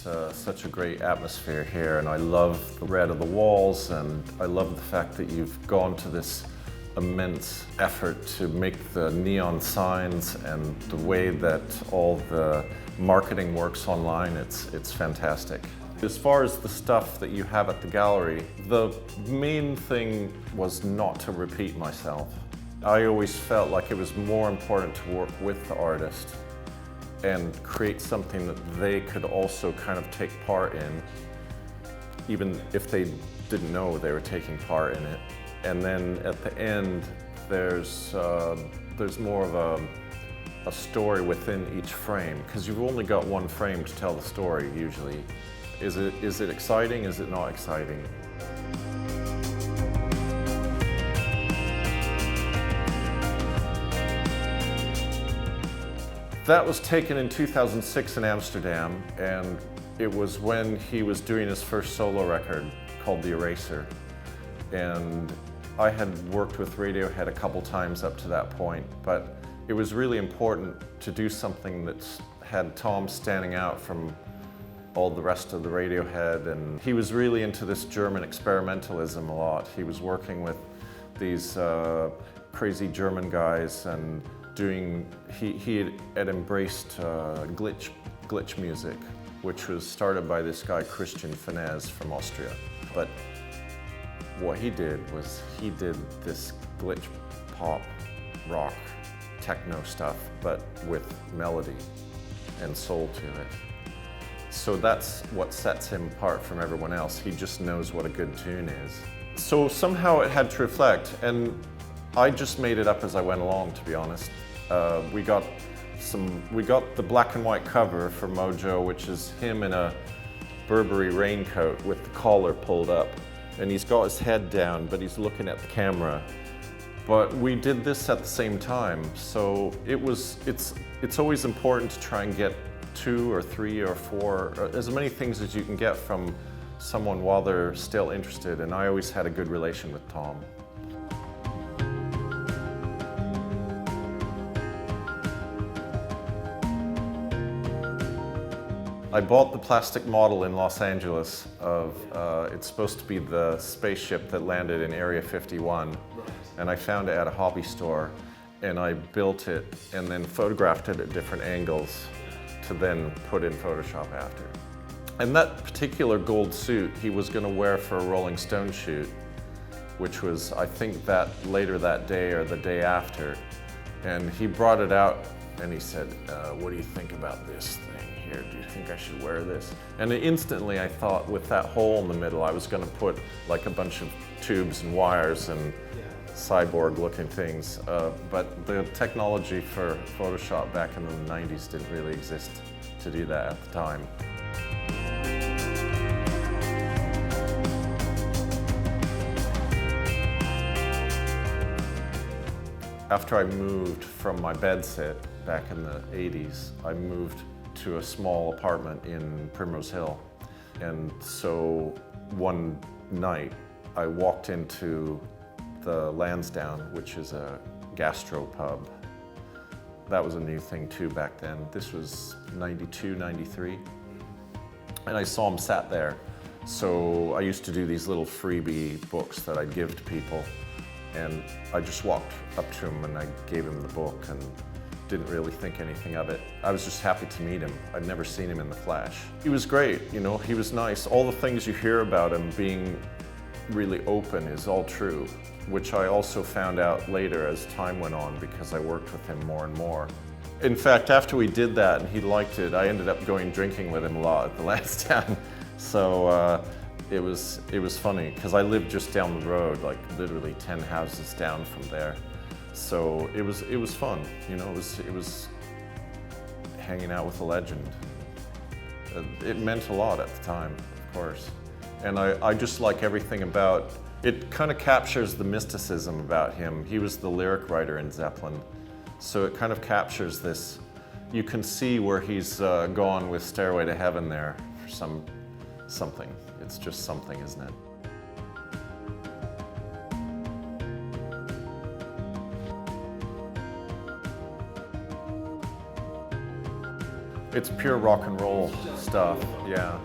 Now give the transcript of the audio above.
It's such a great atmosphere here, and I love the red of the walls, and I love the fact that you've gone to this immense effort to make the neon signs and the way that all the marketing works online. It's fantastic. As far as the stuff that you have at the gallery, the main thing was not to repeat myself. I always felt like it was more important to work with the artist and create something that they could also kind of take part in, even if they didn't know they were taking part in it. And then at the end, there's more of a story within each frame, because you've only got one frame to tell the story usually. Is it exciting? Is it not exciting? That was taken in 2006 in Amsterdam, and it was when he was doing his first solo record called The Eraser. And I had worked with Radiohead a couple times up to that point, but it was really important to do something that had Thom standing out from all the rest of the Radiohead, and he was really into this German experimentalism a lot. He was working with these crazy German guys and he had embraced glitch music, which was started by this guy Christian Fennesz from Austria. But what he did was he did this glitch pop, rock, techno stuff, but with melody and soul to it. So that's what sets him apart from everyone else. He just knows what a good tune is. So somehow it had to reflect, and I just made it up as I went along, to be honest. We got the black and white cover for Mojo, which is him in a Burberry raincoat with the collar pulled up, and he's got his head down, but he's looking at the camera. But we did this at the same time, so it's always important to try and get 2 or 3 or 4, or as many things as you can get from someone while they're still interested, and I always had a good relation with Thom. I bought the plastic model in Los Angeles of, it's supposed to be the spaceship that landed in Area 51, and I found it at a hobby store, and I built it and then photographed it at different angles to then put in Photoshop after. And that particular gold suit he was going to wear for a Rolling Stone shoot, which was, I think, that later that day or the day after. And he brought it out and he said, what do you think about this thing here? Do you think I should wear this? And instantly I thought, with that hole in the middle, I was going to put like a bunch of tubes and wires and cyborg looking things, but the technology for Photoshop back in the 90s didn't really exist to do that at the time. After I moved from my bed sit back in the 80s, I moved to a small apartment in Primrose Hill. And so one night I walked into the Lansdowne, which is a gastro pub. That was a new thing too back then. This was 92, 93. And I saw him sat there. So I used to do these little freebie books that I'd give to people. And I just walked up to him and I gave him the book and didn't really think anything of it. I was just happy to meet him. I'd never seen him in the flesh. He was great, you know, he was nice. All the things you hear about him being really open is all true, which I also found out later as time went on because I worked with him more and more. In fact, after we did that and he liked it, I ended up going drinking with him a lot at the Lansdowne. So it was funny because I lived just down the road, like literally 10 houses down from there. So it was fun, you know, it was hanging out with a legend. It meant a lot at the time, of course. And I just like everything about, it kind of captures the mysticism about him. He was the lyric writer in Zeppelin. So it kind of captures this, you can see where he's gone with Stairway to Heaven there for something. It's just something, isn't it? It's pure rock and roll stuff, yeah.